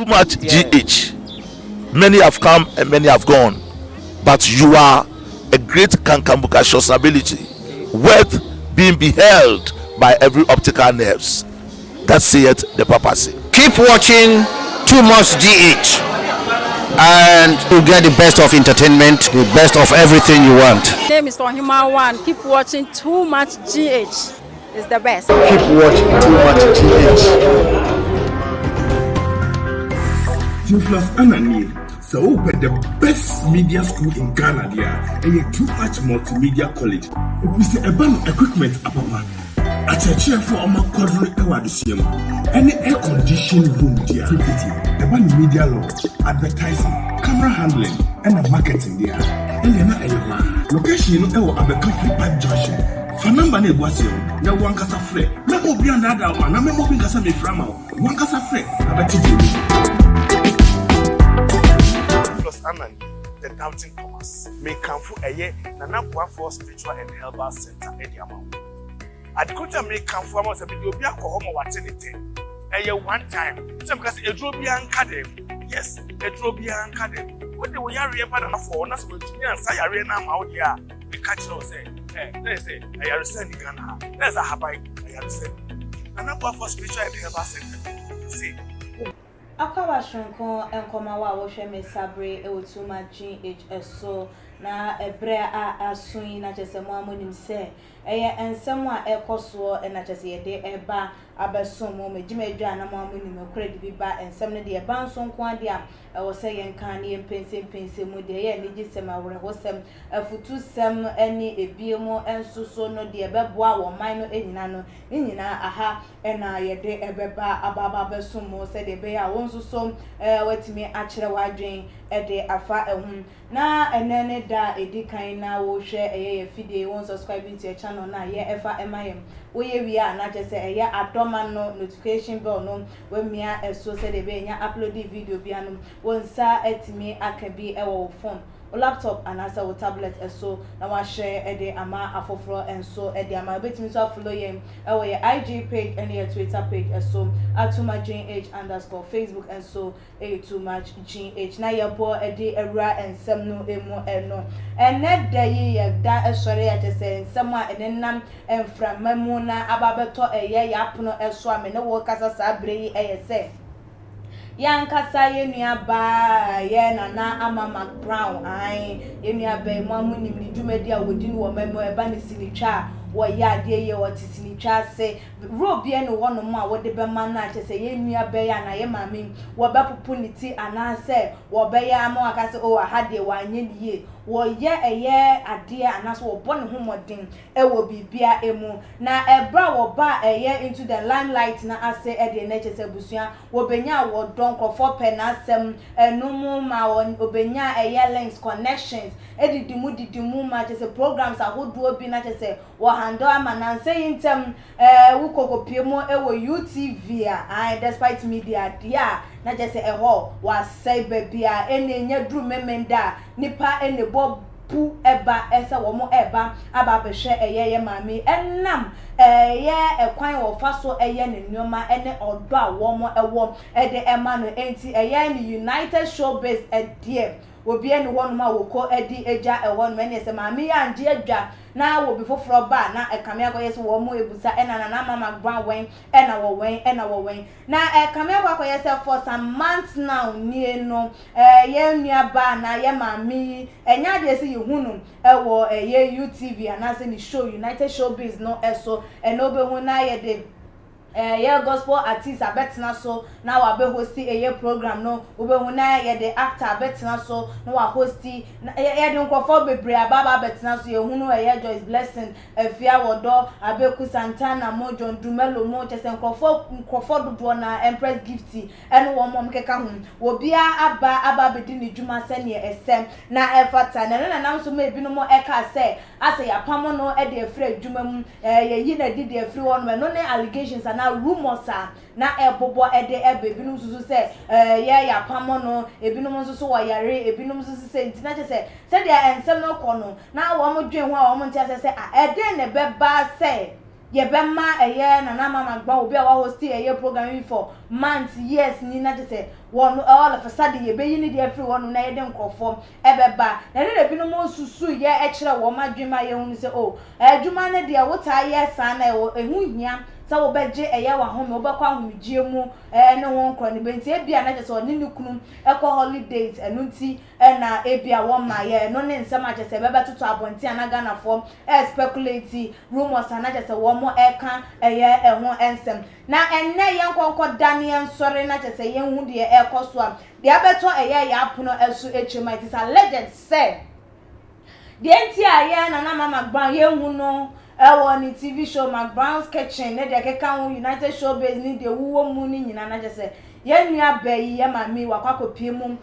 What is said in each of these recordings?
much GH. Many have come and many have gone, but you are a great kankamuka ability, worth being beheld by every optical nerves. That saith the papacy. Keep watching Too Much GH, and you get the best of entertainment, the best of everything you want. My name is Human One. Keep watching Too Much GH. It's the best. Keep watching Too Much GH. Plus Anani, so open the best media school in Ghana there, and Too Much Multimedia College. If we say about equipment, apapa, a chair for our quadrant awardisium, any air conditioned room there, about media law, advertising, camera handling, and marketing there. And then location you know our Abercrombie Pipe Junction. For number ne was you, no one cast a fret. No more beyond that one, I'm moving as a from one cast a fret. Anan, the Doubting Thomas, may come for a year, Nana for Spiritual and Herbal Center, Eddie Amount. At the culture may come for us a video be a home or what's anything. A year one time, some because a Drobian Cadem, yes, a Drobian Cadem. What the way I remember for us with me and say arena out here, we catch no say, there's a Yarisen Ghana, there's a Habai, a Yarisen. Nana for Spiritual and Herbal Center. See. Akawa shonko enkoma wa wo hwe me sabre e wo Too Much GH so na ebre a asun na chese mo amonim se eye ensem a ekoso na chese ye de eba abeso mo mejimadwa na mo amonim credit bi ba ensem ne de eba nso nko ade a wo se ye nkan ne pense mu de ye ne gisem awre ho sem afutu sem eni ebiemo ensoso no de ebeboa wo man no enyina no nyina aha na ye de ebeba ababa beso mo se de be ya so wetimi akire wadwen de afa ehun na enene da edikan na wo hwe eye fide won subscribe to your channel na ye efa emayem wo ye wi a na je se eye adoma no notification bell no we mia eso se de be nya upload video bi anu won sa etimi akabi e wo phone o laptop and asa o tablet eso na wa share de ama afoforo enso de ama betimi so follow yem e wo your IG page and your Twitter page eso Too Much GH _ Facebook and so Too Much GH na your boy de ewra ensem no emu eno ene da ye da esore ya te se ensem a enenam enframamu na ababeto eye yapono eso ame ne wo kasa sabre yi eye se yankasa yenua ba ye nana ama Mcbrown ai yenua ba mu amunim ni dwumadi a wodi no wo memo eba ne sinitwa wo ya de ye wo tisinitwa se robe e no wono mu a wode be ma na che se yenua ba ya na ye mame wo be popo ni ti ana se wo be ya ma aka se o ha de wa anye ni ye wo ye eye ade ana so wo bone homodin e wo bibia emu na ebra wo ba eye into the limelight na ase e de na che se busua wo benya wo don krofo pe na asem enumu ma obenya eye links connections edidimu ma che se programs ahodo bi na che se wo handle ama na say intem wo kokopie mo e wo UTV a despite media dia na che se eho wa say bebia enenya dru memenda nipa enebo pu eba ese wo mo eba aba behwe eye ye mami enam ye ekwan wo faso eye ne nyoma ene odo a wo mo ewo ede ema no enti eye ni United Showbiz edie obi ene wonu ma wo ko edi eja ewo no ene se mami ya anje adwa na wo bi foforo ba na ekame akoye se wo mo ebusa ena na mama Mcbrown wen ena wo wen na ekame akoye se for some months now nie no ye nua ba na ye mami enya de se yehunu ewo ye UTV anase ni show United Showbiz no eso eno be hu na ye de yeah gospel artist abetina so na wa be hosti eye program no we be hu na ye de actor abetina so na wa hosti ye de nkofo bebre ababa abetina so ye hu no eye Joyce Blessing afia wodo abeku Santana mo John Dumelo mo chese nkofo dodo na Empress Gifty eno wo mom keka hu wo bia aba bedi ni dwuma se ne esem na efata na nam so me bi no mo eka se ase ya pamo no e de afre dwuma mu ye yi na di de afre won no ne allegations na rumors na ebobo ede ebinum susu se ye ya pamo no ebinum susu wo yare ebinum susu se ntina che se de ensem no kono na wo mo dwen ho a wo mo ntia se ede ne beba se Yebema eye na mama Mcbrown obi a wa host eye programming for months years ni na just say one all of a sudden ye be yini dey free one na ye dey nkofom ebeba na ne bi no mo susu ye e kire wo madwema ye hu say oh adwuma ne dey wota ye san na ehu hia sa wo beje eye wa home wo bekwa ahomgie mu ne won kro ne benti e bia na just oni ne kunum e ko holidays enu nti na e bia wo ma ye no ne nsem a just bebe toto abonti anaga na form speculate rumors na just wo mo e kan eye eho ensem na enne ye nkonko Daniel sorry na just ye hu de e koso am de abeto eye ya apono esu echema it is a legend say de enti aye na mama Mcbrown ye hu no on TV show Mcbrown's Kitchen ne de keka hu United Showbiz ni de wuwo mu ni nyina na just ye nua bayi ye mami wakakopie mu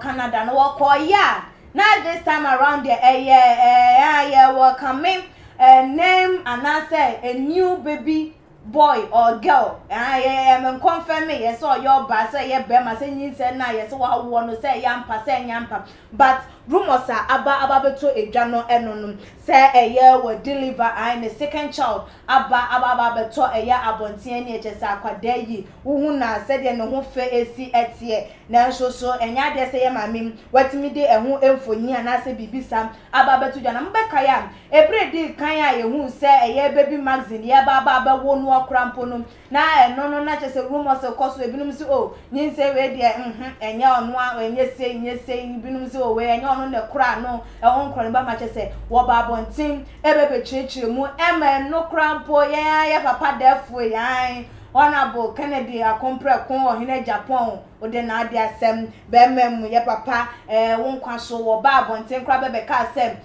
Canada no wakoya na this time around the welcoming name and I say a new baby boy or girl am confirm me yes or your ba say ye be ma say yin say na yes wa wo no say yampa but rumors are aba beto edwa no eno say eye will deliver and the second child aba beto eye abonten ne eche say akwada yi wo na say de no ho fe esi etie na so enya de say ye mamim watimi de eho emfoni ana say bibisa aba beto dwa na mbeka ya ebre di kan ya ye hu say eye baby magazine ye ba wo no okrampo no na no na che say rumors koso ebinum say oh nyin say we de enya ono a enye say ebinum say oh we enya ono ne kra no ehon kro ne ba ma che say wo ba bontin ebebe chirechire mu ema no krampo ye papa defo yan honorable Kennedy akompre kon ohine Japan ode na ade asem be mem ye papa won kwaso wo ba bonten kra bebe ka asem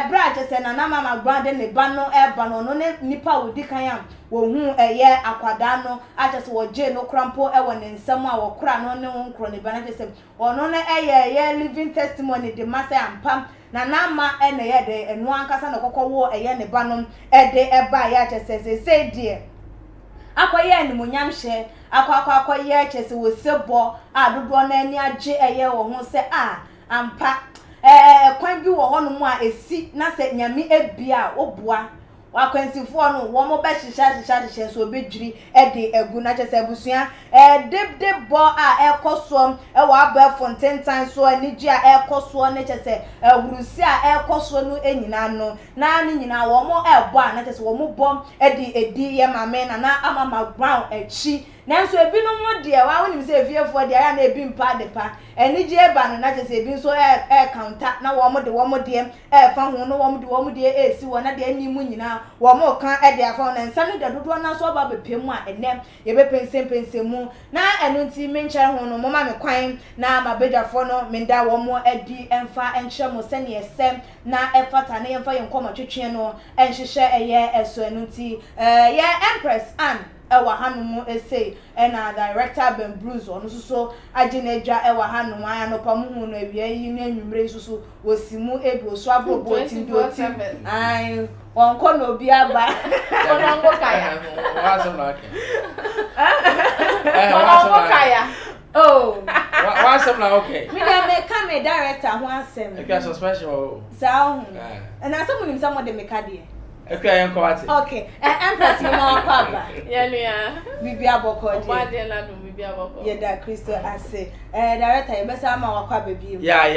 bra je se na mama Mcbrown de ne ba no no ne nipa wodi kan am wo hu eye akwada no a je se wo je no krampo wo ne nsam a wo kra no ne won kro ne ba na je se ono ne eye living testimony de masa ampam na nama ene ye de enu ankasa na kokko eye ne ba no de eba ya je se die akoye ni munyamhye akoye chese wo sebo adodo na ani age eye wo ho se ampa kwan bi wo ho no mu a esi na se nyame ebia oboa wakwansifo no wo mo be hihya so obedwiri de egu na chese abusua de bo a ekoso wo aba fonten tan so anigi a ekoso ne chese hurusi a ekoso no enyina no na ni nyina wo mo ebo a na chese wo mo bom edi ye mame na ama Mcbrown echi nanso ebi no mo de wa wonim se efiefo de ya na ebi mpa de pa enigi eba no na chese ebi so counter na wo mo de fa ho no wo mo de esi wo na de animu nyina wo mo kan de afa na nsa no de dodo na so ba bepemu a enem ye be pense mu na enu nti menche ho no mo ma me kwan na mabedwafo no menda wo mo adi emfa enche mo se ne esem na efata na yemfa yenkoma twetwe no enhyehyɛ eye eso enu nti ye Empress Ann ewa hanumu ese na director Ben Bruce onu so aginedwa ewa hanumu aya no pamuhu no awia yi na anwumre so wosimu ebi so abobo tindoti ai wonko no bi aba onango kaya waso na okay onango kaya oh waso na okay me dey make come director ho asem okay suspension o sao na asem nim some de make dey okay yanko ati okay Empress me na kwaba Yeah, yeah. bibi aboko je Oba de na do bibi aboko. ye da Kristo ase director ye besa ma wakwa baby mu yeah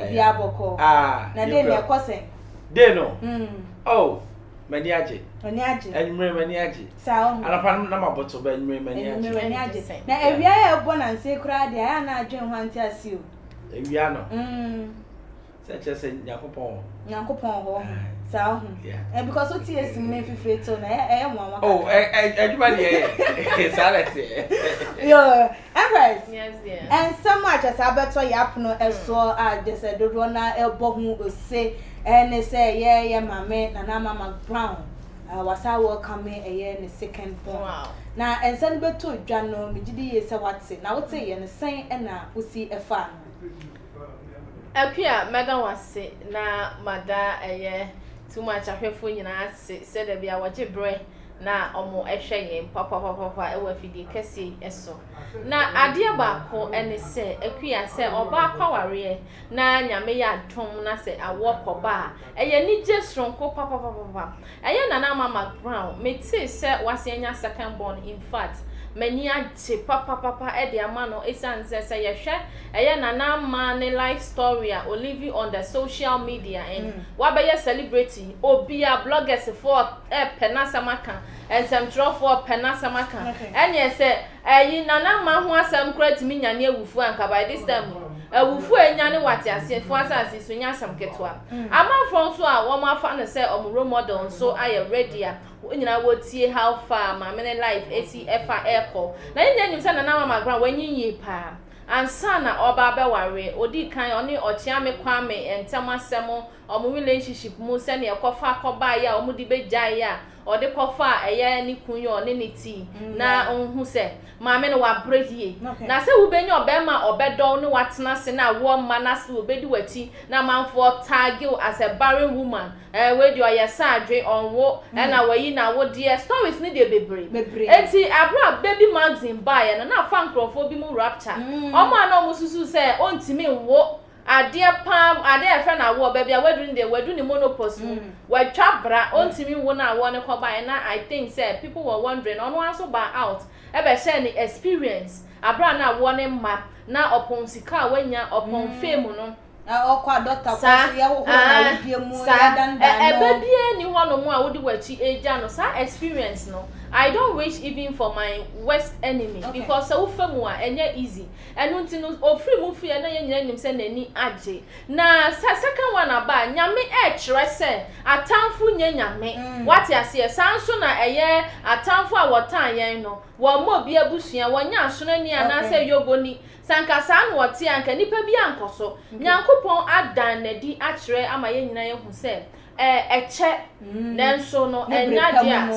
bibi aboko na de ne ekosen de no oh mani age oni age enwere mani age sao anapa na maboto ba enwere mani age na ewia ye bo na nse kra de ya na adwen ho anti ase o ewia no se chese nyakopon ho sao because o Tēars me fifre to na mo amaka oh adwuma de salad yo Empress Yes, yeah. and so much as abeto yap no eso just dodo na ebo hu ose and say yeah mame na mama Mcbrown wasa welcome eye ne second born Wow. na ensan beto dwa no migidi ye se wate na wote ye ne sen na usi efa Akua mega wase na mada eye too much ahwefo nyina se de bia waje bre na omo ehwe yen papa e wa fidi kese eso na ade ba ko ene se akua se oba kwaware na nyame ya tom na se awo koba eye ni jesronko papa eye nana mama Brown me ti se wase anya second born in fact many age papa e de amano esan se ye hwe eye nana ma ne life story a olive on the social media and wa be ye celebrity obi a bloggers for penasamaka and some draw for penasamaka and ye say eyi nana ma ho asam kra timi nyane awufu anka by this time awufu enyane wate ase fu asase so nya asam ketwa amafo so a wo ma fa ne say omuro model so aye ready a nyina wo tie how far ma mene life esi efa echo na nyina nim say nana mama Brown wanyinyi pa ansa na oba be ware odi kan oni ochia me kwame entamasemo omo relationship mu se ne ekofa akoba ya omo di begya ya ode kofa eye ni kunyo ne ne ti na onhu se maame no wa brehie na se wo benya obema obedo ne watena se na wo ma na se wo bedi wati na manfo tag you as a barren woman we do ya sadwe onwo na wayi na wo de stories ne de bebre enti abra baby magazine buy na fa nkrofo bi mu rapture omo ana omo susu se ontimi wo ade pam ade efe na wo baby wedu ni monopause we twabra ontimi wo na wo ne koba na I think say people were wondering on one so buy out e be share ni experience abra na wo ne ma na opon sika wanya opon fame no okwa doctor ko ye ho na wodie mu ya dandan no ebedie ni ho no mu a wodi wachi eja no sa experience no I don't wish even for my worst enemy because so famu a enye easy enu ntino ofri mu fie na ye nyina nim se nani age na second one aba nyame kire se atamfu nye nyame wate ase sanso na eye atamfu a wotan yen no wo mo bi abusua wonya asona ni ana se yogoni sanka san wote anka nipa bi ankoso nyankopon adan nadi akire ama ye nyina ye hu se eche nenso no enya dia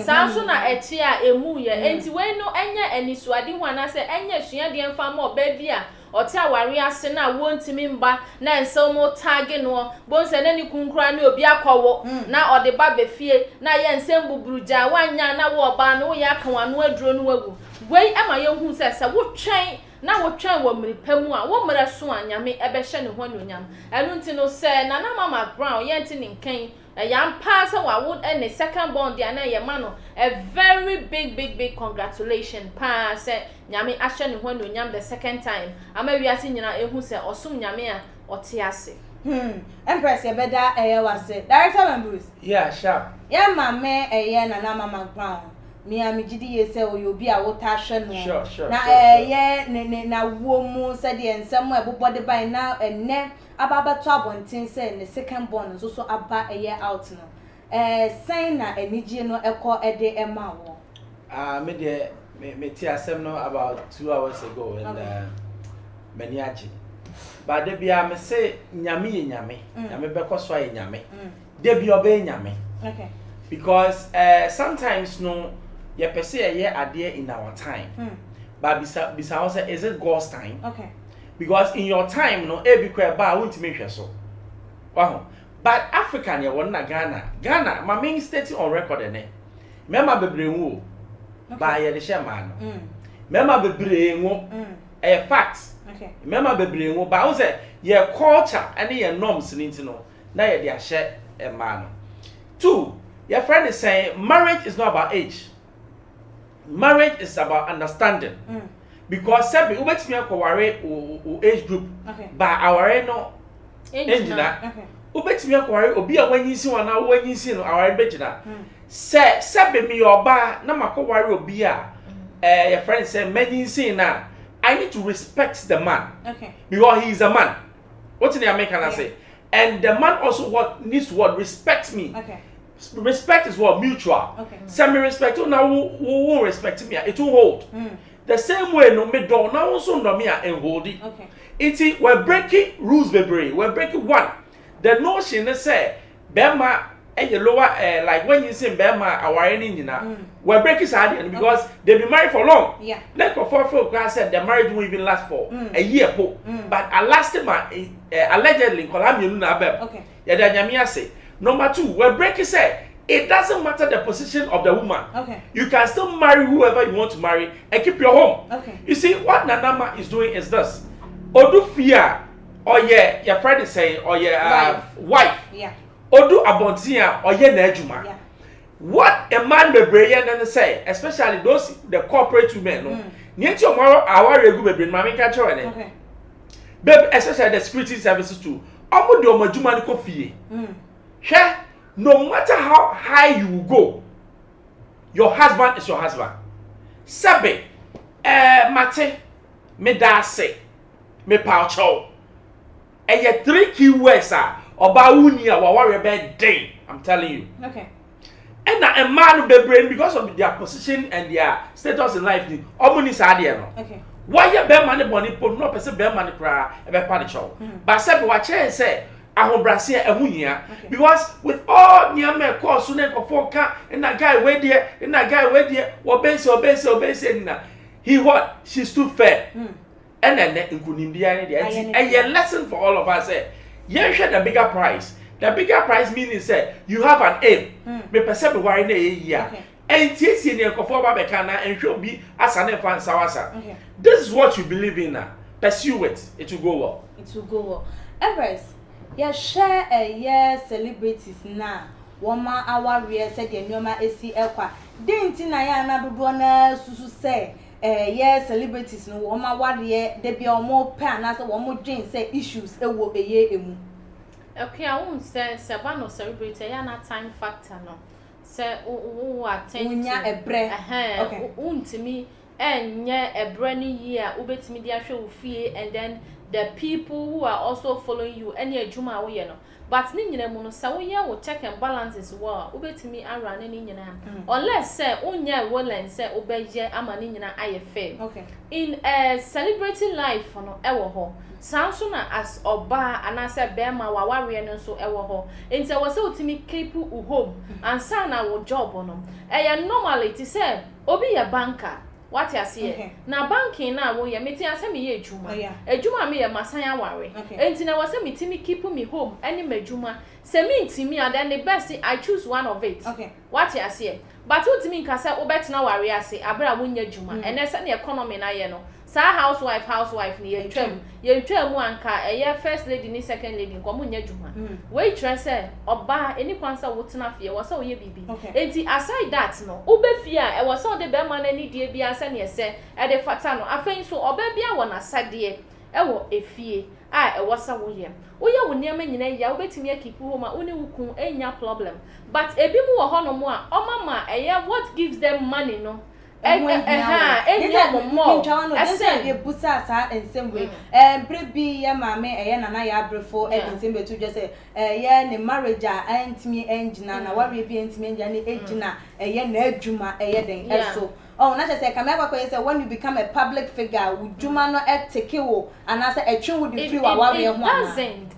sanso na eche a emu ye enti we no enya enisuade hu ana se enya sua de mfa ma oba bi a ote aware ase na wontimi mba na ensel mo tag no bonse na ni kunkura na obi akowo na ode ba befie na ye ensem buburuja wanya na wo oba no ye aka wano aduro no wagu wei ama ye hu se wo twen na wo twen wo mripamu a wo mra so anyame ebe hye ne ho anyonyam enu nti no se nana mama Brown ye nti ninkan yam pass wa wo and second born dia na ye ma no a very big congratulations pa se nyame ahye ne ho anyonyam the second time ama wiase nyina ehu se osum nyame a ote ase Empress ye beda wase director members yeah sharp ya mama nana mama Brown mi amigidi ye se oyobi a wota hwe no na ye ne na wo mu se de ensem ebobode ban na enne ababato abonten se ne second born so aba out no sign na enigye no ekọ ede ema wo me de me ti asem no about 2 hours ago and many age but de bia me say nyame ye nyame nyame bekoso ye nyame de bia obe nyame because sometimes no ye pese ye ade in our time but bisa say is it God's time because in your time no e bi kwa ba won't me hwe so wow but African ye won na Ghana my main state on record ene mema bebrenu ba ye de shema no mema bebrenu a fact mema bebrenu ba wo say ye culture and ye norms ni ntino na ye de ahye e ma no 2 your friend is saying marriage is not about age. Marriage is about understanding. Because sabi ubetimi akware o age group ba aware no engina ubetimi akware obi a wanyisi wana wanyisi no aware begina se sabi mi oba na makware obi a your friend say medicine na I need to respect the man because he is a man. What in the American say? And the man also needs to respect me. Respect is what mutual. Semi respect. Now who respect me? It will hold. The same way no me don't now also no me and hold it. It's we're breaking rules, baby. We're breaking one. The notion is say Bema and the lower like when you say Bema our ending we're breaking side because they've been married for long. Yeah. Like for class said the marriage won't even last for a year. But I lasted my allegedly Columbia. Yeah, say. Number 2, we're breaking say it doesn't matter the position of the woman. Okay. You can still marry whoever you want to marry and keep your home. Okay. You see, what Nanama is doing is this. Odu fear, or yeah, your friend is saying, or yeah, wife. Yeah. Odu abontia, or yeah, nejuma. Yeah. What a man may bring and say, especially those the corporate women, no. Near tomorrow, our regular bring mammy catcher and Okay. Baby, especially the security services too. Omo do majuma ni kofi. No matter how high you will go, your husband is your husband. Sabe, mate, me dase, me paucho. And your 3 key words are oba unia wa warrior bed day. I'm telling you. Okay. And a man be brain because of their position and their status in life. Omuni sadia no. Okay. Why you bear money boni po no person bear money cry e be party show. But sabe wa che say ahobrase ehunya because with all nyame call so na kofo ka na guy we there wo bense na he what she's too fair. And then nkunimdia ne there a lesson for all of us say you share the bigger price. The bigger price meaning say you have an aim. Me perceive worry na year. And TC ne kofo ba be kana and show be asane fan sawasa. This is what you believe in now. Pursue it. It will go well. It will go well. Everest, you share a year celebrities now. Woma our real said the nyoma esi ekwa. Didn't na ya na dodo na susu say yeah celebrities no woma wade de bia omo pe anase womo dwen say issues ewo eye emu. Okay, I won't say no celebrity ya na time factor no. Say who attend unya ebre. Okay. Untimi enye ebre ni year ubetimi dia hwe ofie and then the people who are also following you any adwuma wo ye no. But ni nyina mu no say wo ye wo check and balances wo ubetimi arane ni nyina unless say unya wolen say obeye ama ni nyina aye fair. Okay. In a celebrity life no ewo ho sansuna as oba anase bema wa ware no so ewo ho enti wo se utimi keep u home ansa na wo job no e normally ti say obi ye banker what you see na banking na wo ye meti ase me ye ejuma ejuma me ye masan aware enti na wo se metimi keep me home any majuma se me ntimi ada the best I choose one of it. Okay. What you see but utimi nka se obetna ware ase abra wonya ejuma ene se na economy na ye no sa housewife ni ye twam anka eye first lady ni second lady nkomo nya dwuma we try say oba eni kwansa wotena fie wo say oye bibi enti aside that no obefie a e wo say de be ma na ni die bia se ne se e de fata no afen so oba bia wo na sade e wo efie a e wo say wo ye wo niam nyina ya obetimi akipu ho ma oni wukun enya problem but ebi mu wo ho no mo a omama eye what gives them money no busa sa ensem we brebi ya mame nana ya brefo ensem betu just say ne marriage antimi engina na wari bi antimi engina ne egina na adwuma den eso oh na say kamera kwa say when you become a public figure udwuma no eteke wo anase etwe wo di free wa wari ho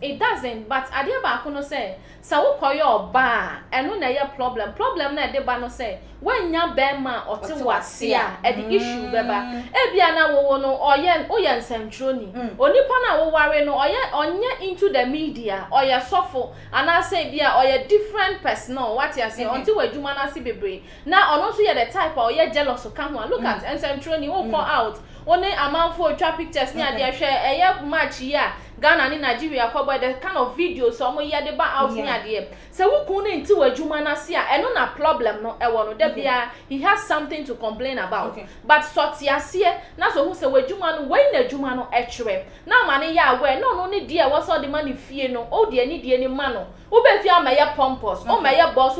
it doesn't but ade ba ko no say wo koyo oba eno na ye problem na de ba no say wanya bema ote wase a the issue beba ebia na wo no oye nsentro onipa na wo ware no onye into the media oye sofo ana say bia oye different personal what you say until wadwuma na se bebre na ono so ye the type oye jealous ka ho look at nsentro wo call out one amanfo twa pictures ni ade hwe eye match ya Ghana ni Nigeria kwabo the kind of videos so mo ye de ba out ni ade se wukun ni nti wadwuma na se a eno na problem no e wo no de bia he has something to complain about but sort ase na so hu se wadwuma no wey na adwuma no e twere na ma ne ya we no ni de e wo so de ma ni fie no o de ni ma no wo be fie ama ye pompous o ma ye boss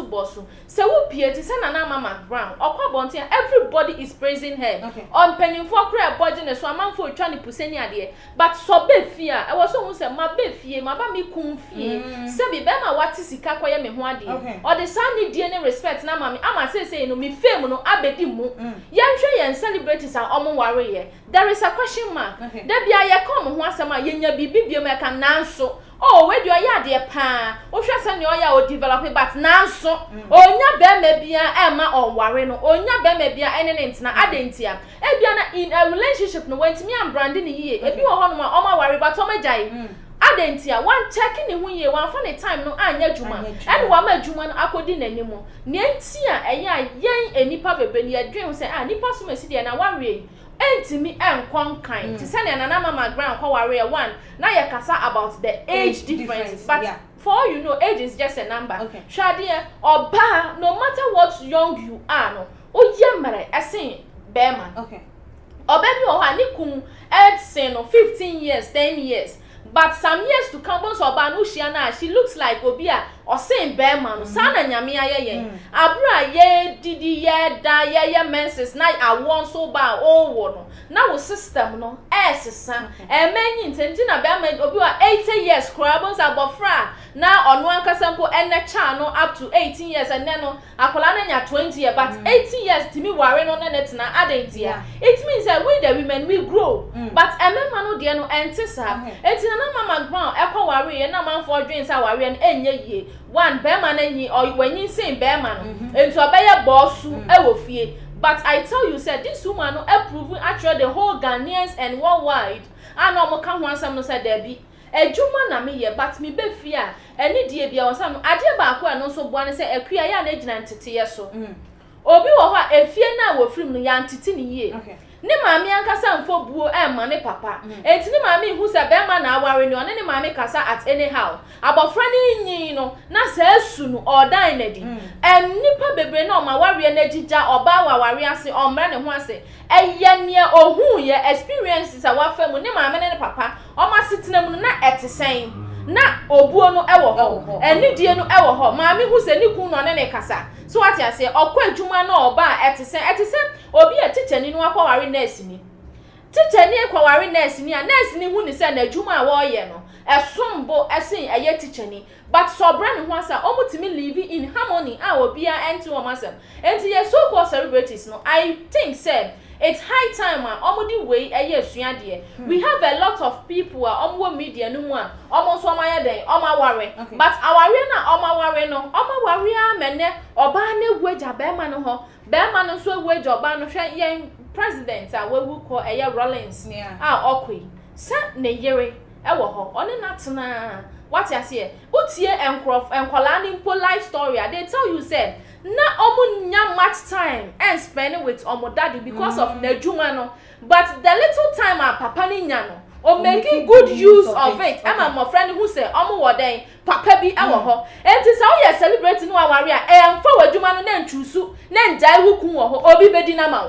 se wo pie ti se na Mcbrown okwabonte everybody is praising her on penifo kra budget ne so amanfo twa ni puseni ade but so be fie e wo so hu se ma be fie ma ba mi kun fie se bi be ma wati sika koye me ho ade o de san ni die ne respect na mami ama say no mi fame no abedi mu yenhwe yen celebrities a omo ware ye there is a question mark da bia ye come ho asema yenya bibi biem e kan nanso oh we do ya de pa o hwe se ne o ya o develop but nanso onya be ma bia e ma onware no onya be ma bia ene ne ntina adentia e bia na in a relationship no went me am branding ye e bi wo ho no ma o ma ware but o ma jai adentia one checking ni hunye one for the time no anya juma and wa ma juma no akodi nanimo nentia eya yen enipa bebe ni adwen say nipa so mesi de na warwe entimi enkon kan ti say na na Mcbrown kwa warwe one na ye kasa about the age difference but for all you know age is just a number shade oba no matter what young you are no oyemere esen bema obebi o ha ni kun ed no 15 years 10 years but some years to come once oba no shia she looks like obia or same bema no sana nyame aye abra ye didi ye da ye menses na awon so ba o wo no na wo system no esesa emenyi ntenti na bema obi wa 80 years crabons abofra na onu ankasa mpo ene cha no up to 18 years and then no akola na nya 20 years but 18 years timi ware no na netina adentia it means that we the women we grow but emema no de no entisa etina na Mcbrown ekwa ware ye na manfo dwen sa ware no enye yie one bema na nyi or wenyin sin bema no ento obeye bossu ewofie but I tell you said this woman no approve actually the whole Ghanaians and worldwide and no mo ka ho ansam no said there be ejuma na me ye but me be fia eni die bia wosam ade ba ko no so boa ne se akua ya na gina ntete ye so obi wo ho efie na wo firim no ya ntete ni ye ne maami ankasa mfo buo ma ne papa enti ne maami hu se be ma na aware ne one ne maami kasa at anyhow abofra ne nyin no na sa asu no odan na di nipa bebre na o ma ware na gija oba waware ase o mra ne ho ase eye ne ohun ye experiences a wa famu ne maami ne papa o ma sitena mu na etesen na obuo no ewo ho eni die no ewo ho maami hu se ni kun no ne kasa so what you say okwa adwuma na oba etisen obi a teacher ni no akwaware nurse ni teacher ni akwaware nurse ni a nurse ni hu ni say na adwuma a wo ye no esombo esen eye teacher ni but so brand ho asa omutimi live in harmony a obi a enti wo masem enti ye so called celebrities no I think say it's high time omudi way eye suade we have a lot of people omwo media no mu a omo so amaye den omaware but aware na omaware no omaware amene oba na gweja be ma no ho be ma no so gweja oba no hwe yen president a wewu ko eye Rollins a okwi sa ne yere ewo ho oni natena what you say utie enkola ni mpo life story they tell you say na omu nya much time and spending with omo daddy because of nejuma no but the little time a papa ni nya no o making good use of it am my friend who say omo woden papa bi ewo ho enti say we celebrate no aware a emfa wadwuma no na ntrusu na njai hukun wo ho obi bedi na ma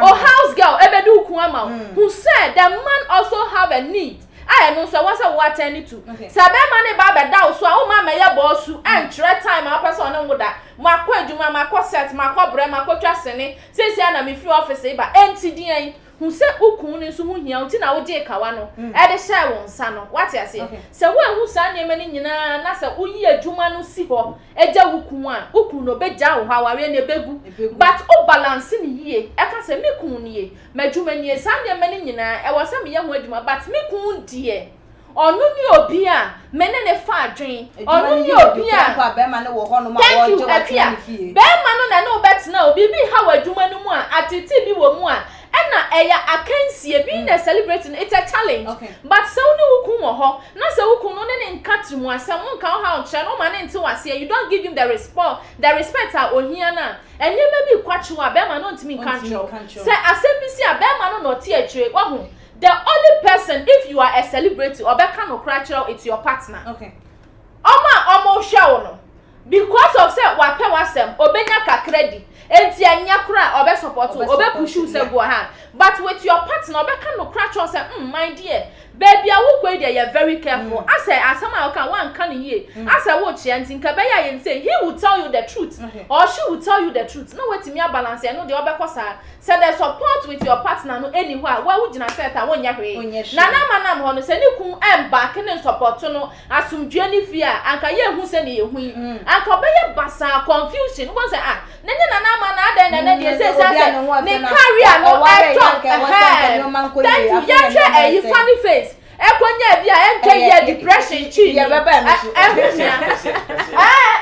o house girl ebedi hukun ama who said the man also have a need I know so what's a what any to sabe mane baba da so a ma meye bossu and try time a person no woda makwa adwuma makwa set makwa bre makwa twasene sesi na me free office ba enti din hu se ukun ni so hu hia unti na wo de kawa no e de share won sa no what you say se wo hu sa ne mani nyina na se uyi adwuma no si ho eja ukun a ukun no beja wo aware na begu but o balance ni yie e ka se me kun ni ye madwuma ni sa ne mani nyina e wo se me ye ho adwuma but me kun die onu ni obi a mene ne fa adwen onu ni obi a be ma ne wo ho no ma wo je wa tini fie be ma no na no betina obi bi ha wadwuma no mu a atiti bi wo mu a na eya akansie being celebrating it's a challenge but so no ukun wo ho na se ukun no ne nkatrimu asem nka ho ha nche no ma ne nti wase you don't give him the respect a ohia na enye me bi kwachiwa be ma no ntimi nkancho se asem bi si a be ma no no ti atwire wo ho the only person if you are a celebrity or be can no cratural it's your partner omo hwe no because of say wa pe wasem obenya kakredi enti anya kura obe support obe push you say go ha but with your partner obe can no cratural say my dear baby awu ko dey you very careful I say asama ka wan kan ye I say wo chia nti nka be ya ye say he will tell you the truth or she will tell you the truth no wait me balance no dey obe kosa say the support with your partner no anywhere where would you say ta won nya hwe na na manam ho no say ni kun back ni support no asumdwe ni fear anka ye hu say ni ye hu anka obe ye basa confusion wo say nenye na na ma na den na dey say ni career no I talk thank you ya try a funny face Ekonya bia entwe depression chi. Yeah, baba no so.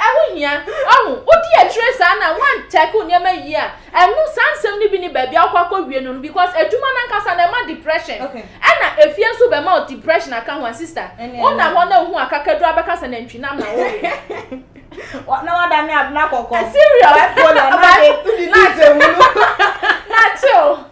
Ahunya. Odi atresa na one take unyama yi a. Enu sansem ni bi ni baabi akwa wie no because adwuma na nkasa na ma depression. Ana efie nso be ma depression aka ho sister. Ona ho na hu akakadu abekasa na ntwi na ma wo. Na wada me adna kokko. Serious. Nacho.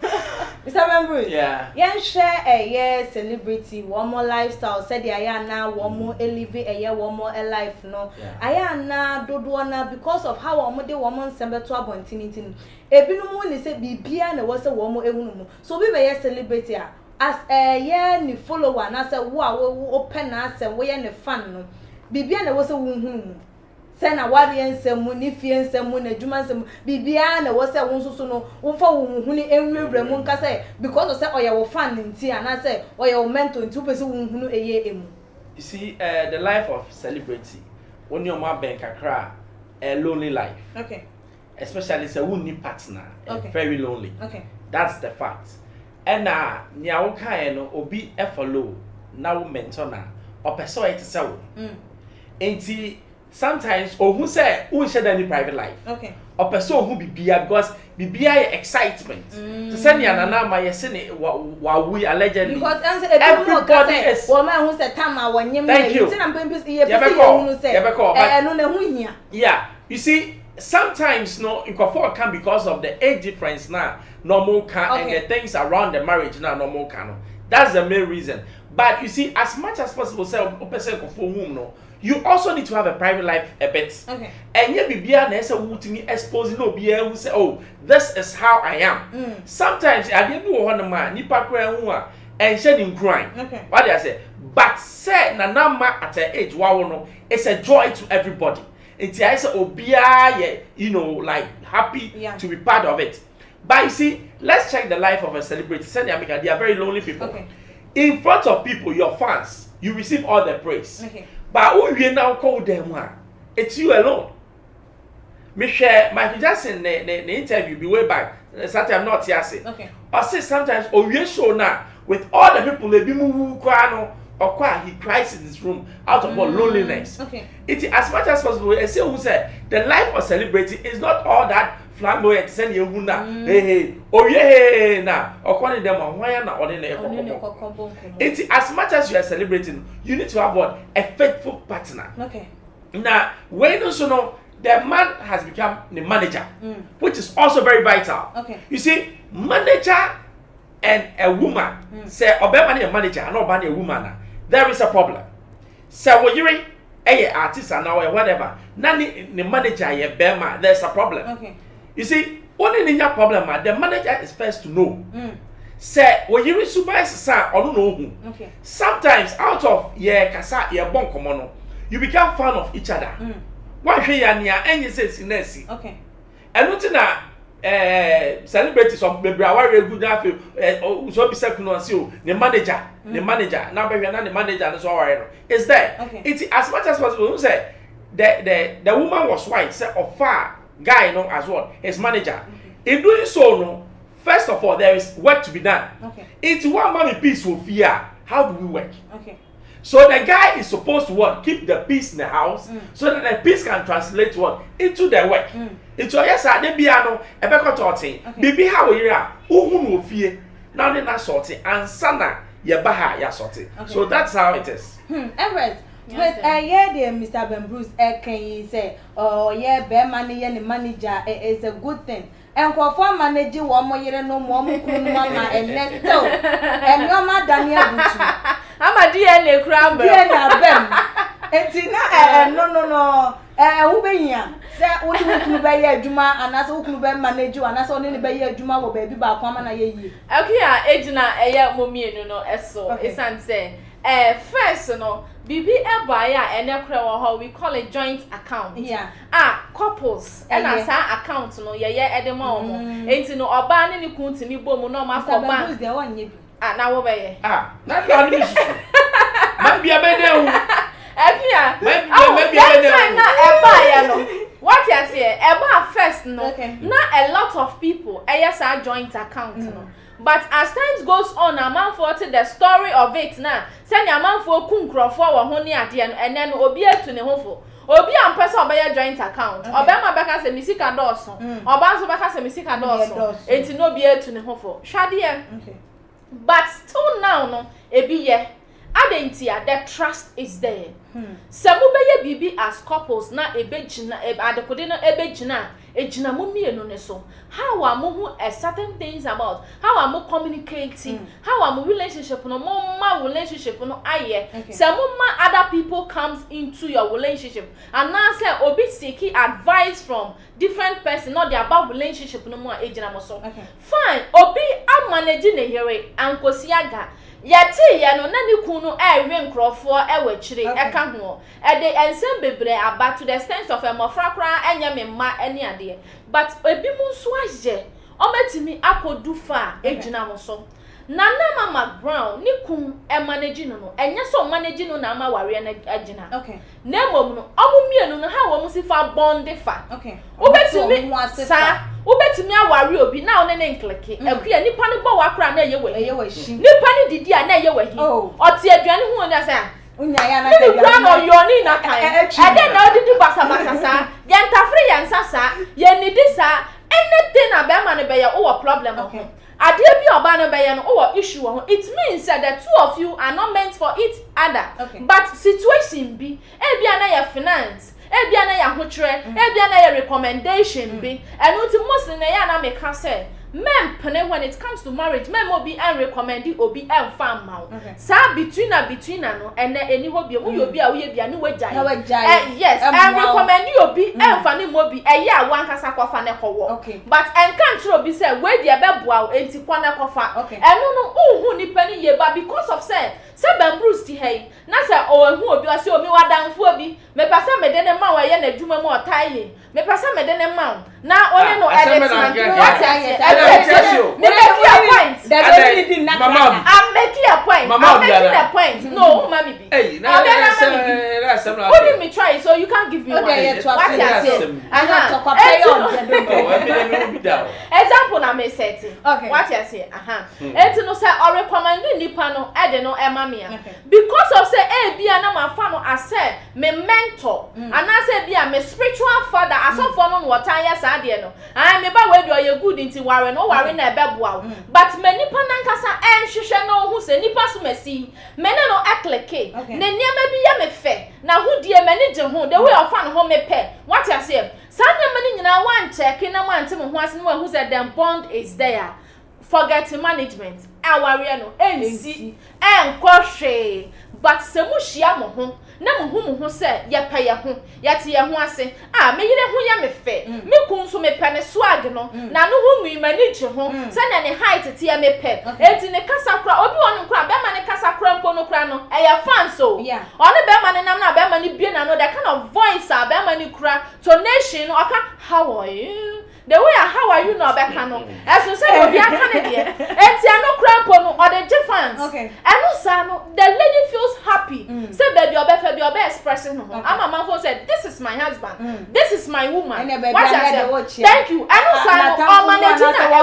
Mr. Members. Yeah. Yen share a celebrity, one more lifestyle. Said the ayana, one more elevate a year, one more a life. No, ayana dodoana because of how one day woman sember to abontinity. Ebinu ni say bibia na was a woman ehunumu. So we be celebrity as a year ni follower na say wo open na say we ne fan no. Bibia na was a wuhunumu. Sena wari ensemu ni fie ensemu na adwuma ensemu bibia na wo se won soso no wo fa wo hunu enwewre mu nka say because of say oye wo fan nti ana say oye wo mentor nti wo pese wo hunu eye emu. You see the life of celebrity when you ma ben kakra a lonely life. Okay. Especially say who need partner very lonely. Okay. That's the fact. And nya wo kan no obi e follow na wo mentor na o pese o it say wo. Enti sometimes who say who share any private life. Okay. Or person who bibia because bibia excitement. To send ya nana ma yesene wa we allegedly. Because everybody is woman who said time when you thank you. Yeah. You see, sometimes no incorporate can because of the age difference now normal can and the things around the marriage now normal can. That's the main reason. But you see, as much as possible, say person for whom no. You also need to have a private life a bit. Okay. And yet, bibia na esa wutimi exposing no bia who say, oh, this is how I am. Sometimes I didn't know one man, nipa kura hu a and shedding crying. Okay. What do I say? But say na nama at her age, wow no, it's a joy to everybody. It's I say obia, you know, like happy to be part of it. But you see, let's check the life of a celebrity. Say they are very lonely people. Okay. In front of people, your fans, you receive all the praise. Okay. But who you now call them one? It's you alone. Me share Michael Jackson the interview be way back. Sometimes I'm not Tέars. Okay. I say sometimes we show now with all the people they be move or he cries in his room out of loneliness. Okay. It as much as possible. I say who said the life of celebrity is not all that flamboyant. Send you hey hey na or calling them on why na ordinary. It's as much as you are celebrating, you need to have what a faithful partner. Okay. Now, when you know the man has become the manager, which is also very vital. Okay. You see, manager and a woman say obey a manager and not a woman. There is a problem. So when you a artist and now whatever, nani the manager ye bema, there's a problem. Okay. You see, only in your problem, the manager is first to know. Say when you supervise or don't know who. Okay. Sometimes out of kasa bon komono, you become fan of each other. One way and you say sinesi. Okay. And nothing celebrity some baby aware good na so be second one see the manager now baby na the manager no so aware is there. Okay. It's as much as possible say the woman was white say of far guy no as well his manager. In doing so no, first of all there is work to be done. Okay. It's one mommy peace will fear. How do we work? Okay. So the guy is supposed to what? Keep the peace in the house so that the peace can translate what? Into the work. Into yes, I be ano, a better talking. Bibi how we are, who fear, now they're not sorting, and sana, ya baha, ya sorting. So that's how it is. Everett, but dear Mr. Ben Bruce, can you say, oh, yeah, bear money and manager is a good thing. And for manager, one more year no more, mama, and let's go. And your madam, I'm a DNA crab. No. Who be here? Say, what you buy Juma, and as who buy manager, and as only buy Juma will baby back one and a year. Okay, Edna, a young mommy, no, so it's unsay. First, no, Bibi Ebaya and how we call it joint account. Yeah. Couples and as our account, no, at the moment. Ain't no, or ban any county, ni boom, no, my papa is the one you. Now obey. Not only might be a better. Maybe I know. What you say? About first no. Not a lot of people. Yes, are joint account no. But as time goes on, a man for the story of it now. Send a man for kunkro for honey at the end, and then obia to the home. Obi am person obey joint account. Obama baka se misika doso. Obanso baka se misika doso. Enti no be to the home. Shadie. Okay. But still now no ebi ye. Adentia the trust is there. Samubeye bibi as couples na ebejina adekode na ebejina ejina mu mienu ne so. How are mu a certain things about how are mu communicating, how are mu relationship no ma relationship no aye. Samuma other people comes into your relationship and now say obi seeking advice from different person not the about relationship no more ejina mo so. Fine, obi am managing ne here ankosiaga yati ya no na ni kunu ewe nkrofo ewe chire eka ho e de ensem bebre aba to the sense of emofrakra enya memma eni ade but ebi mu nso aje o metimi akodu fa ejina mo so na mama Mcbrown ni kun e manage no enya so manage no na ama ware na agina okay na mom no omu mienu no ha wo mu sifa bond fa okay obetimi sa obetimi aware obi na one ne nkleke akuya nipa ne bo wakra na eye wahi nipa ne didi a na eye wahi oti aduane hu na sa unya ya na ka ya no yoni na kan ade na odidi basa sa ya ntafre ya nsasa ya nidi sa anything about man be ya o problem okay ade bi oba no be ya no o issue ho it means that the two of you are not meant for each other but situation bi e bia na ya finance e bia na ya hotre e bia na ya recommendation bi and unti most na ya na make say men pene when it comes to marriage men obi and recommend obi and farm ma sa between no and any hobby mu obi a we bia ni wajai yes and recommend obi and fani mobi e ya wan kasa kwafa ne kowo but and can sure obi say we dey beboa enti kwana kofa enu no unhu ni pani ye ba because of say Bruce ti hey na say o hu obi o say omi wadanfo obi me pasa me de ne ma wa ye na adwuma mu otaye me pasa me de ne ma na onye no edit na I'm making a point. No, mommy. Hey, me try so you can't give me one. What example na me set. Okay. What you say? Enti no say or recommend nipa no e de no e mamia. Because of say e bia na ma fa no ase me mentor. And I say bia me spiritual father asofo no watan ya sa de no. I me ba we do ye good nti ware no ware na ebeboa but me nipa nankasa enhwehwe no hu se nipa so masi me ne no akleke ne niam bi ya me fe na hu die me ne je hu the way of fan ho me pe what you say sanya me ni nyina wan check na wan te me ho ase no hu se the bond is there forget management aware no ensi enkohwe but se mu hia mo ho na mu ho se ye pa ye ho ye te ye ho ase me yire ho ya me fe me kun so me pe ne swag no na no ho nwi mani gye ho se na ne height te ye me pe enti ne kasa kra obi won kra be ma ne kasa kra mpo no kra no e ye fan so oni be ma ne nam na be ma ne bie na no the kind of voice a be ma ne kra tonation oka how are you the way how are you no be kan no as you say obi aka ne de enti ano kra mpo no or the difference eno sa no the lady feels happy say baby obe expressing no ama man for said this is my husband this is my woman what I say thank you eno sa no o manage na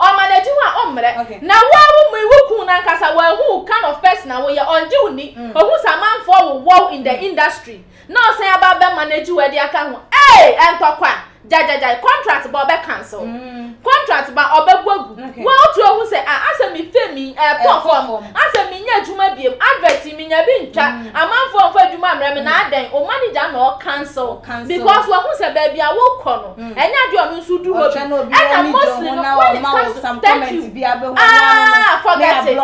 o manage wa omre na wa wo mu iwoku na nkasa wa hu kind of person we ye onje uni ohu sa man for wo in the industry no say about be manage we dia ka ho entokwa jajajai contract ba be cancel contract ba obegbogu wa otu ohun say ase mi fe mi perform ase mi nya adwuma biem advert mi nya bi ntwa amanfo onfa adwuma mre me na adan o manager na cancel because wa hu say ba bia wo kọ no enya de onu nsu du ho na mostly no when some comments bia be ho forget it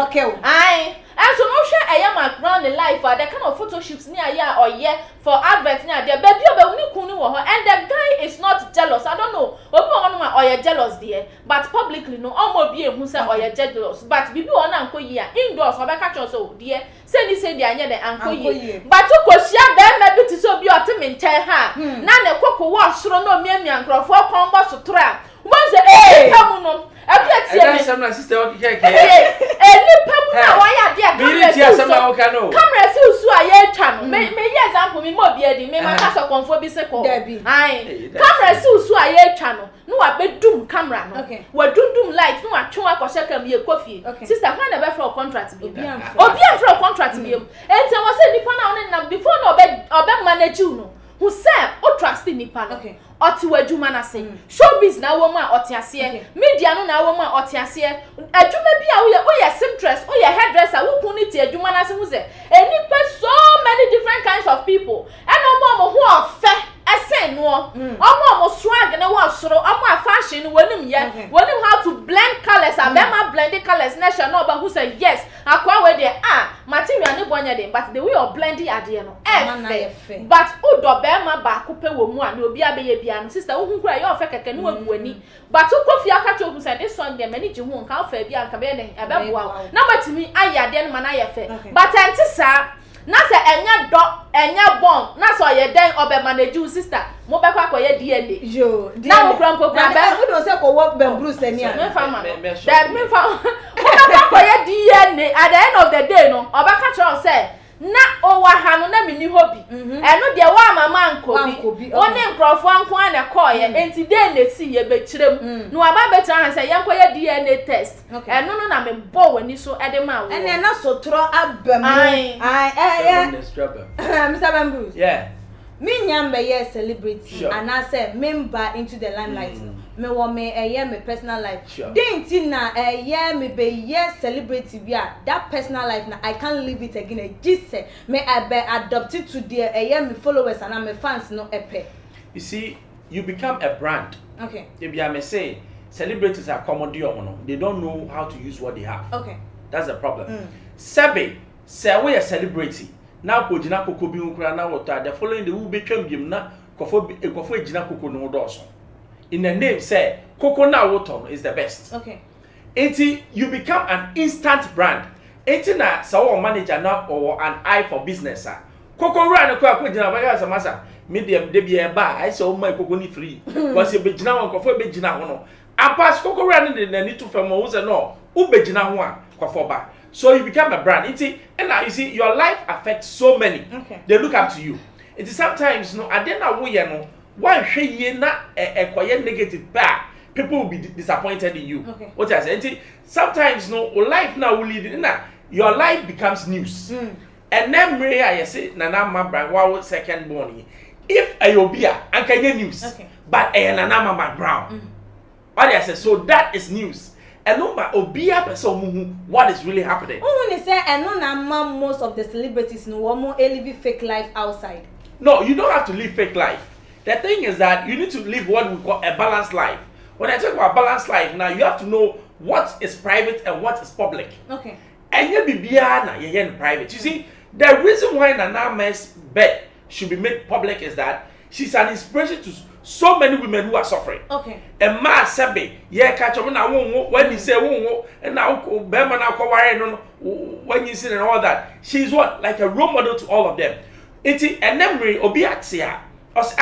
and so no share aya Mcbrown the life the kind of photo shoots near ya or yeah for adverts near there baby obe uni kunu wo and the guy is not jealous I don't know obi won ma or you jealous there but publicly no omo bi ehun say or you jealous but bibi won anko yi a indoors obe catch us so there say ni say there anya the anko yi but to ko share be ma bi ti so bi o te me nchen ha na ne kokko wo soro no miamia nkrofo kon bo so tra won say kamu no apia tie me sister o kike ni pamu na wa ya dia camera si usu aye twa no me example me mo bia di me ma ka so konfo bi se ko ai camera si usu aye twa no wa bedum camera no wa dundum light no wa twa akosha kam ye kofi sister when na be for contract bi obi am for contract bi enti wo se nipa na one na before no obe manage you no who say o trust nipa no oti wadwuma na se showbiz na wo mu a oti ase media no na wo mu a oti ase adwuma bi a wo ye seamstress wo ye hairdresser wo kun ni ti adwuma na se hu se enipa so many different kinds of people and omo ho ofe ese no omo swag na wo soro omo fashion no wonim ye wonim how to blend colors abema blending colors na sha no ba hu say yes akwa we dey material ne bonya dey but the way of blending ade no but udo bema ba ko pe wo mu a na obi abeye bia no sister wo hu kura ye ofe keke no waguani but kofi aka cho hu say this song dey mani ji hu nka ofa bia nka be den ebeboa na batimi aye ade no mana ye fe but antisa na se enya bon na so ye den obe manage sister mo be kwa ye DNA yo na mo kran ko kran be we don say ko work ben Bruce ani me fama that me fama mo be kwa ye DNA at the end of the day no oba ka cho say na owa hanu na mini hobby eno de wa mama nkobi woni nkrofo anko ana call ye enti dey na si ye be kirem no aba be tran say ye ye DNA test eno no na me bo wani so ede ma wo ene na so tro abam Mr. Bamboo yeah me nyambe ye celebrity and I say member into the limelight me wo me me personal life then na me be ye celebrity bia that personal life na I can't live it again just say me I be adopted to the me followers and my fans no epe. You see, you become a brand. Okay. If you may say celebrities are commodity or they don't know how to use what they have. Okay. That's the problem. Sebe say we a celebrity. Now ko jina koko bi nkura na water the following the will be twam na kofo jina koko no doso. In the name say koko na water is the best. Okay. Until you become an instant brand. Until na sawo manager na or an eye for business koko run ko jina ba ga masa medium de bia ba I say o my koko ni free because you be jina won kofo be jina ho no apas koko run de na ni to fam wo say no u be jina ho a kofo ba. So you become a brand. And now you see your life affects so many. Okay. They look up to you. It is sometimes no I don't know no one a negative bad. People will be disappointed in you. Okay. What I say? Sometimes no life now will lead your life becomes news. And then I say Nana Mcbrown wow second born. If Ayobia and can news. Okay. But Nana Mcbrown. What I say so that is news. And no ma obia person what is really happening. When say and no na most of the celebrities no one live fake life outside. No, you don't have to live fake life. The thing is that you need to live what we call a balanced life. When I talk about balanced life, now you have to know what is private and what is public. Okay. And you be na you private. You see, the reason why Nana's bed should be made public is that she's an inspiration to so many women who are suffering. Okay. And ma sebe ye catch up na when you say and now bema na ko ware no when you see and all that. She's what like a role model to all of them. Iti enemre obi atia os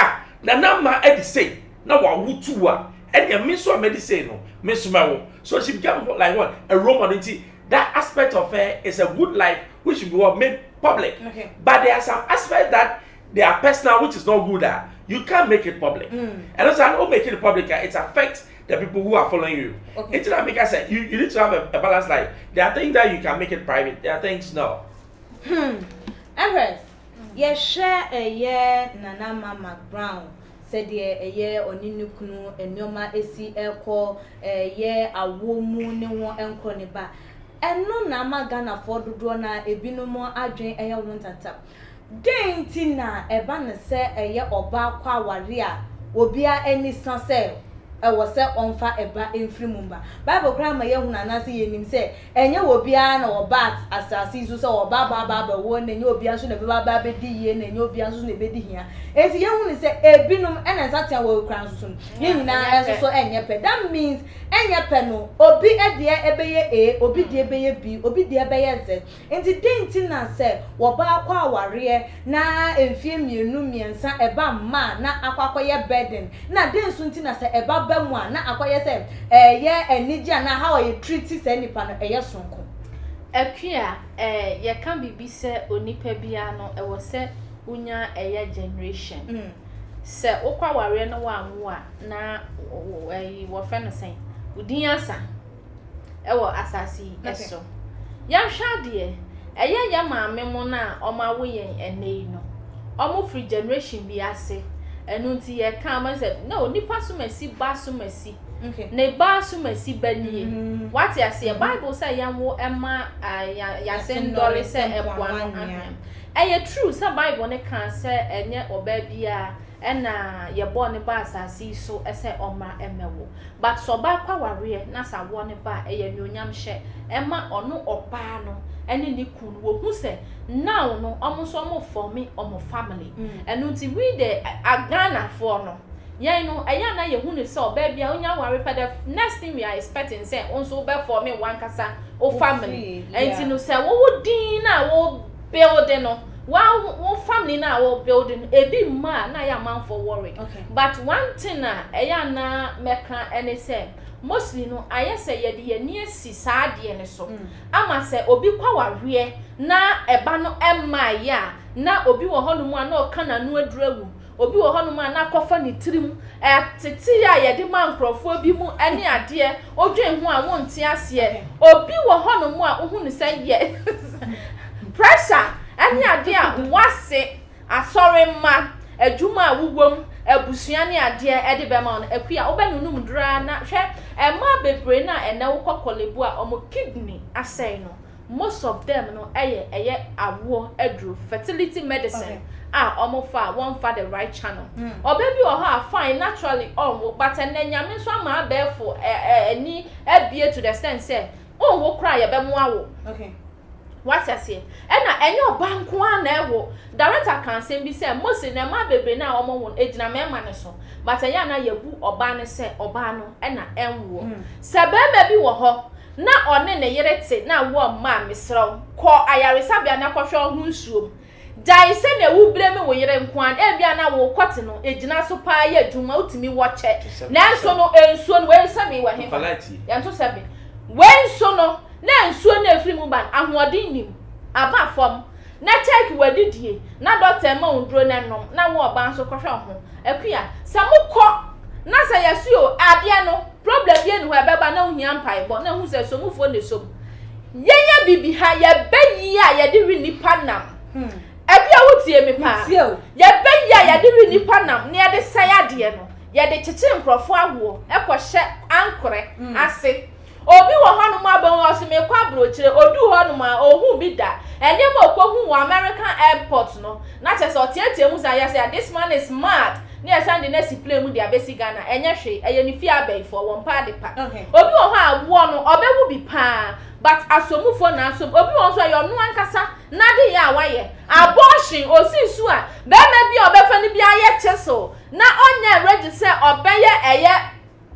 na ma edi say na wa wutu a and ya me so me say no me so ma wo. So she became like what a role model. That aspect of her is a good life which should be what made public. Okay. But there are some aspects that they are personal which is not good at. You can't make it public. And also, I don't make it public. It affects the people who are following you. Okay. It's not make I say you need to have a balanced life. There are things that you can make it private. There are things no. Empress, ye share a year Nana Mcbrown said a year on Ninukunu and Yoma AC Airco a year a woman no one and Coniba. And no Nama Ghana for the drona a binomo adjoin a won't tap. Den na eba ne se eye oba kwa waria obia eni sanse e wo se onfa eba enfrimumba bible kra ma ye huna na se yenim se enye obia na oba asasi so se oba ba wo na enye obia so na be ba be di ye na enye obia so na be di hia enti ye hunu se ebinum ena satia wo kra so ye nyina enso so enye pe that means enye pe no obi ede ebeye obi de ebeye b obi de ebeye z enti den na se wo ba kwa aware na emfie mienu miensa eba ma na akwakoye burden na den so ntina se eba ba mu na akoye se ye enija na how you treat se nipa no eye sonko Ekia ye can be se onipa bia no e wo se unya eye generation. Se okwa ware no wa anwo a na wo fe no sen. Udin asa e wo asasi eso. Ya hwa de eye ya maame mo na o ma wo yen enei no. Omo free generation bi ase. Enu nti ye kan ma se no nipa so masi ba so masi. Okay. Ne ba so masi banie. What ya say Bible say yanwo ema ya sendore say epoano ahem. Eye true say Bible ne kan say enye oba bia na ye bo ne ba asasi so say oma emewo. But so ba kwa ware na sa wo ne ba eye nyonyam hye ema ono oba no ene ni kun wo hu say now no omo so omo for me omo family. Enu nti we the Ghana for no yeah, no, I na ye who so baby, I only worry for the next thing we are expecting say also be for me one casa or family. And you know, say, what would Dina or building no? Wow, family now or building a big man, na ya man for worry. Okay. But one thing na na meka and say mostly no, I say ye near sisadi and so. Ama say obi kwa warie na ebano emma ya na obi wo honu mu na okana no adurawu. Obi wo honu ma na kofa ni tirim tete ya ye de man krofo bi mu ane ade odwen hu a wonte ase obi wo honu mu a ohu ni say ye pressure ane ade a wase asore ma adwuma a wugwom abusua ne ade e de be ma no akua obenunum dra na hwe ma bebre na ene wo kokolebu a omo kidney asai no most of them no eye awo adru fertility medicine. Omo fa one for the right channel. Or baby or her fine naturally but and then yamin so ma for any be to the extent say wo cry a bemwa. Okay. What I say? And your bank one ewo director can say be say most in ma baby na omo won ejina mema ne so but na yebu oba ne say oba no e na enwo. Se be bi wo ho na one ne yerete na wo ma misro ko ayaresa bia na kwhwe ho nsuom. Dai se na wu breme wo yere nkwan e bia na wo kwate no ejina so pa ya adwuma utimi wo che na nso no ensuo no we sabi wa he ya nto sabi we nso no na nsuo na efiri mu ban ahoɔden nim aba fam na check wadidie na doctor ma undro na nom na wo oba nso kɔhwɛ ho akua samukɔ na sa yasuo ade no problem bi enu ha beba na ohia mpai bo na hu se somufo ne som yenya bibi ha ya bayi a ya de wi nipa nam Ebia wutie me pa. Ye beya ye de wi nipa nam na ye de saya de no. Ye de kyekye nkrofo awo ekɔhye ankore ase. Obi wo hanu ma ba wo se me kwa brochire odu hanu ma ohu bi da. Ene ma okohu wo American airport no. Na chese otiatie mu say say this man is mad. Na ye send the next play mu dia besi Ghana. Enye hwe eye ni fi abai for won pa de pa. Obi wo ha awo no obewu bi pa. But asomufo na asom obi won so ayo no ankasa na de ya waye abortion osisu a be ma bi obefa ni bi aye cheso na onye register obeye eye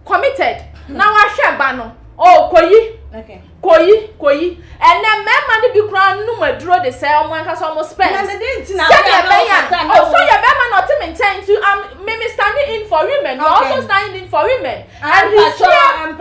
committed na wa hwe ba no o koyi okay koyi ene mema ni bi kura num aduro de say omo ankasa omo spend na de ntina so ya be ma not maintain to me standing in for women. You also standing in for women and he's here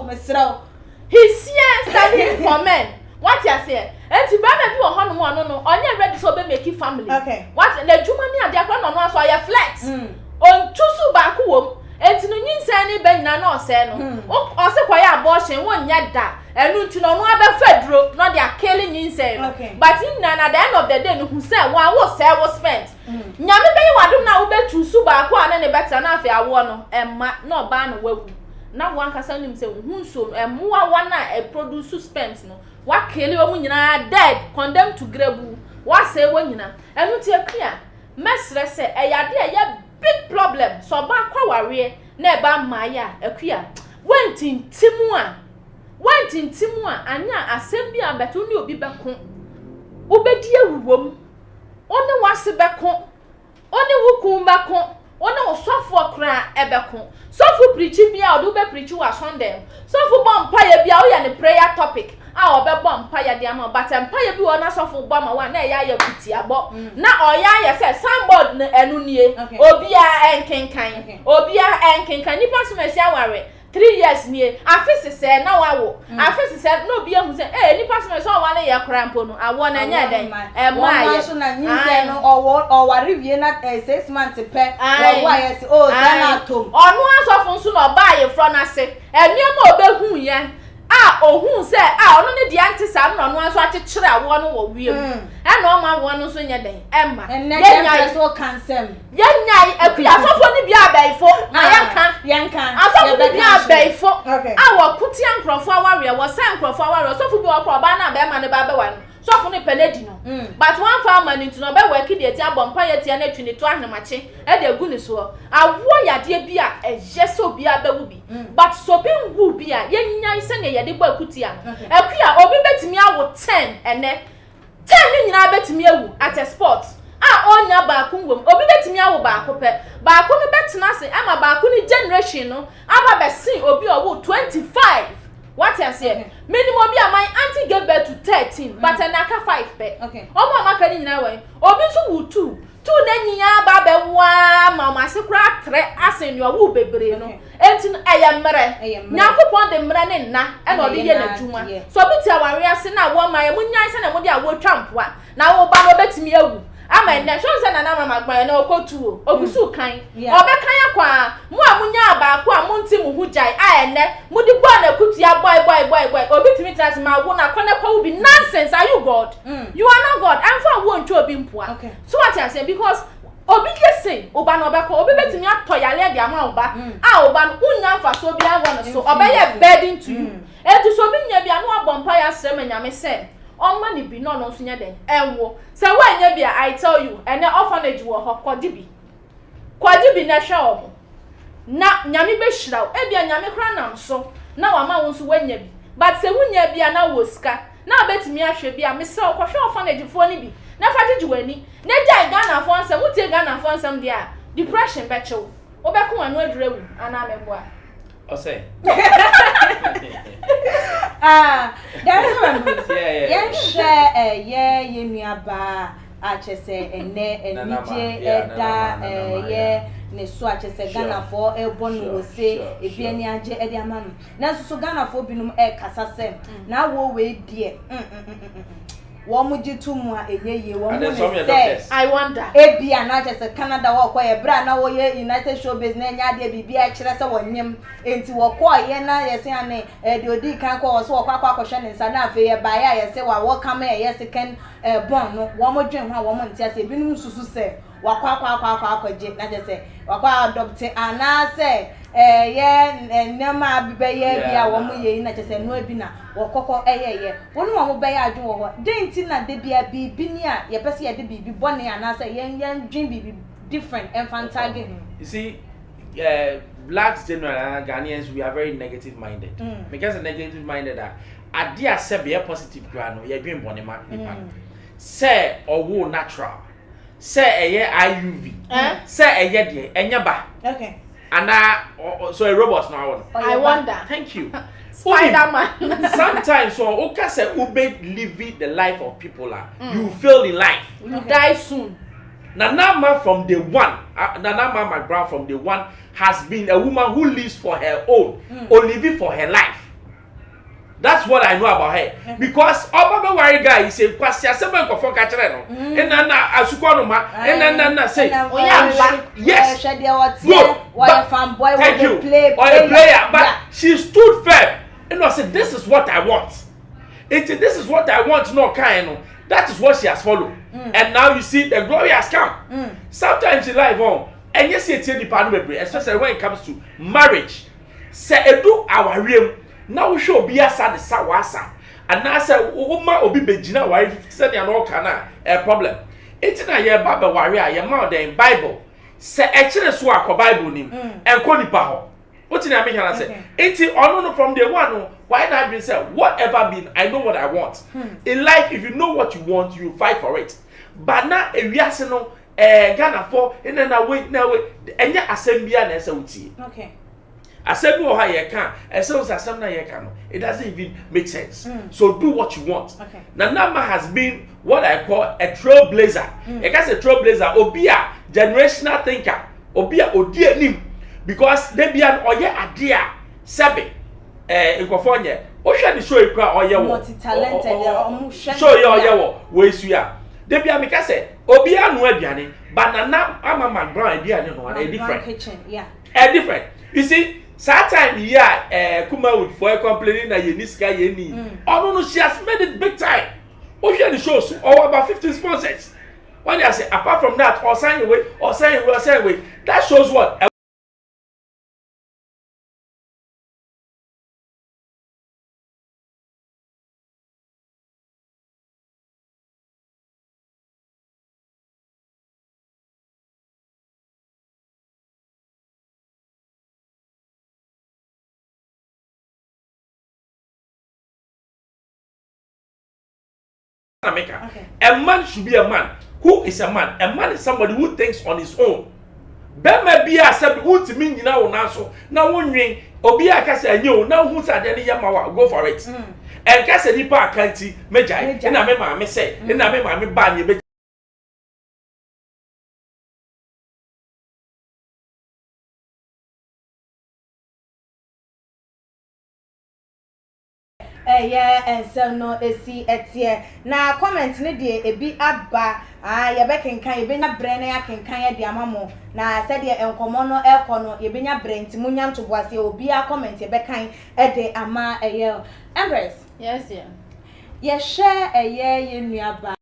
mesro. He's here standing for men. What you say? And to buy me no. Only ready to be making family. Okay. What the Jumani and the no so I flex. On chusu baku wom. And to no say any ben na no say no. O se kwaya abortion won nya da. Enu to no abe fedro no they are killing insane. Okay. But in at the end of the day no who say one was say was spent. Nyame be wadum na wo be chusu baku an ne better na afi awo no. Emma no ba no wawu. Na wan kasa nim se hu so moa wana e produce spent no wa kele wo nyina dead condemned to grave wa say wo nyina enu tie kria mesre se eyade eye big problem so ba kwa ware na e ba maya akua wantintimu a anya asem bi abeto ni obi beko obedi awuwom one wase beko one wukun beko one osofo kra ebeko sofu preaching bia odu be preach wa Sunday sofu bompa bia o ya ne prayer topic a obe bompa ya dia ma but empire bi wona sofu boma wa na ya kuti abo na oya ya say somebody enu nie obi a enkenkan nipa so mesi aware 3 years nie afisi say na wawo afisi say no bi ehun say ni person so wa na ye krampo no awo na nya den ma so na nyinse no o ware wie na 6 months pe wo wa yes o say na tom onu asofo nso na ba ye fro na se eniema obehun ye ohun say onu ne dia nti sam no no aso akekere awo no wo wiem na o ma wo no so nya den emma yenya so cancel yenya akua asofo ni bia abaifo na yanka asofo ni bia abaifo awo kutia nkrofo aware wo san nkrofo aware asofo bi okro ba na ba ma ne ba ba wa no sofo ni penedi no but one farmer ni to no be work dey ti abompa ye ti na twini to ahemache e dey gu ni so awo yade bia ejeso bia ba wu bi but so bi ngu bia yenya ise ne yade ba kutia akua obi betimi awo 10 ene 10 ni nyina betimi awu at a sport onya ba ku ngom obi betimi awo ba ko pe ba ko ni betina se ama ba ko ni generation no aba be sin obi owo 25 what you say minimum be my auntie gave birth to 13 but anaka 5 pe omo amaka ni nyina we obi tu wu 2 na nyiya ba be wa ma se kura 3 asen yo wu bebre no enti eyemre nyakopon de mre ne nna e no de ye na dwuma so bi ti aware ase na wo ma ye munyan se na mo de awo twampoa na wo ba no betimi awu ama na so se na na mama gba na okotu ogusu kan obekan akwa mu amunya ba akwa munti mu hujai ene mudi gba na kutia boy obi timi trans ma wo na kone kwa ubi nonsense. Are you God? You are not God. I'm for won to obi mpoa. So what I say because obi kese oba no obeko obi betimi atoyale de ama oba oba unya fa so bi awo no so obeye burden to you etu so bi nya bia no abompa ya srem nyame se Oma ni bi no no so nya den enwo se wa nya bia I tell you ene orphanage wo ho kwadi bi na hwa obo na nyame be hyiraw e bia nyame kra nam so na wa ma wo so wanya bi but se wunya bia na wo ska na betimi ahwe bia me se okwohwe orphanage fo ni bi na fa gigi wani na jai Ghana fo ansem wutie Ghana fo ansem dia depression be chew obekun anu adurewu ana meboa Ose. That's what yeah. Share ye nuaba achese ene enije eda ne so achese Ghana for ebon wo se ebi ani age e de amanu na so Ghana for binum kasa sem na wo we die womu jitu a eyeye womu say I wonder ebia na chese Canada wo kwa ye bra na wo ye United Showbiz na nya de bibia e kire se wonyem enti wo kwa ye na ye se ane de odi kan kwa so wo kwa hwe ne nsa na afi ye ba ya ye se wa wo kama ye second born no womu dwen ho womu ntia se binum susu se wa kwa je na chese wa kwa adopt ana se ye nema bibeye bia womu ye na chese no ebi na wokoko eyeye wonu wo beye adwen wo ho denti na de bia bibi ni a ye pese ye de bibi bone ana say yen dwen bibi different infantile game. You see blacks generally Ghanaians we are very negative minded because negative minded ade ase be positive gra no ye dwen bone ma nipa say owo natural say eye IUV say eye de enya ba Okay. And so a robot now. I wonder. Thank you. Spider-Man. Sometimes so okay say ube living the life of people you fail in life. You die soon. Nanama from the one, Nanama Mcbrown from the one has been a woman who lives for her own or living for her life. That's what I know about her. Because Obama Wari guy is a kwasi asema nkofo ka kire no. Enana asukwa no ma. Enana say. Yes. Fanboy will play player. But she stood firm. And I said, this is what I want. This is what I want. No kind. That is what she has followed. And now you see the glory has come. Sometimes in life, and yes, it's the part especially when it comes to marriage. Say edu our realm. Now we show be asa the sawasa. And now say uma obi bejina wari say na no kana a problem. It's na ye baba warrior ye ma the Bible. Say e kire so akọ Bible nim. Enko nipa ho. What in American I say? It's no from the one. Why not be say whatever been? I know what I want. In life, if you know what you want, you fight for it. But now if we are no Ghana for in na wait enya assembly na esa uti. Okay. Assembly or how you can, and so assembly you can. It doesn't even make sense. So do what you want. Okay. Nanama has been what I call a trailblazer. You can say trailblazer, obia generational thinker, obia odie nim. Because they be an oye idea sebe nkofo o hwe ne show ikura oye wo multi talented show ye oye wo we sua de bia me ka se obi anu aduane banana ama Mcbrown aduane no na different kitchen yeah different you see that time Kuma would for complaining that you need sky ye need no she has made it big time o hwe the shows or about 15 sponsors when I say apart from that or sign away that shows what America. Okay. A man should be a man. Who is a man? A man is somebody who thinks on his own. Bema bia said who to mean na won so. Na wonwen obi aka say anyo na hu sa de ne yamawa go for it. And ka say nipa akanti mejai. Na me ma me say. Na me ma me ba ne and so no see etie na comment ne de ebi aba ye be kenkan ye benya bre na ya kenkan ye de amamo na se de enkomo no ekọ no ye benya bre ntimu nya ntoboase obi a comment ye be kan e de ama ye Empress yes yeah ye share ye nuaba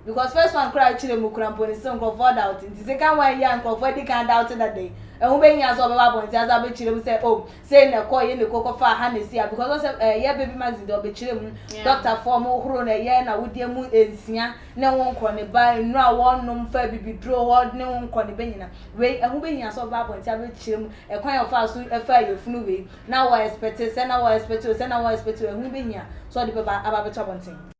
because first one cry chiremu krampo ni so nko for doubt nti second one ya nko for di kan doubt that day ehun be nya so be ba bon ti aza be chiremu say oh say na ko ye ne koko fa ha na sia because say ye baby magazine do be chiremu doctor form ohuro na ye na wodie mu ensia na won ko ne ba nu a won nom fa bibidro ho ne won ko ne benyina we ehun be nya so ba bon ti abe chiremu e kwan yo fa so e fa ye funu we na wo expect say na wo expect say na wo expect ehun be nya so de be ba aba be to bonten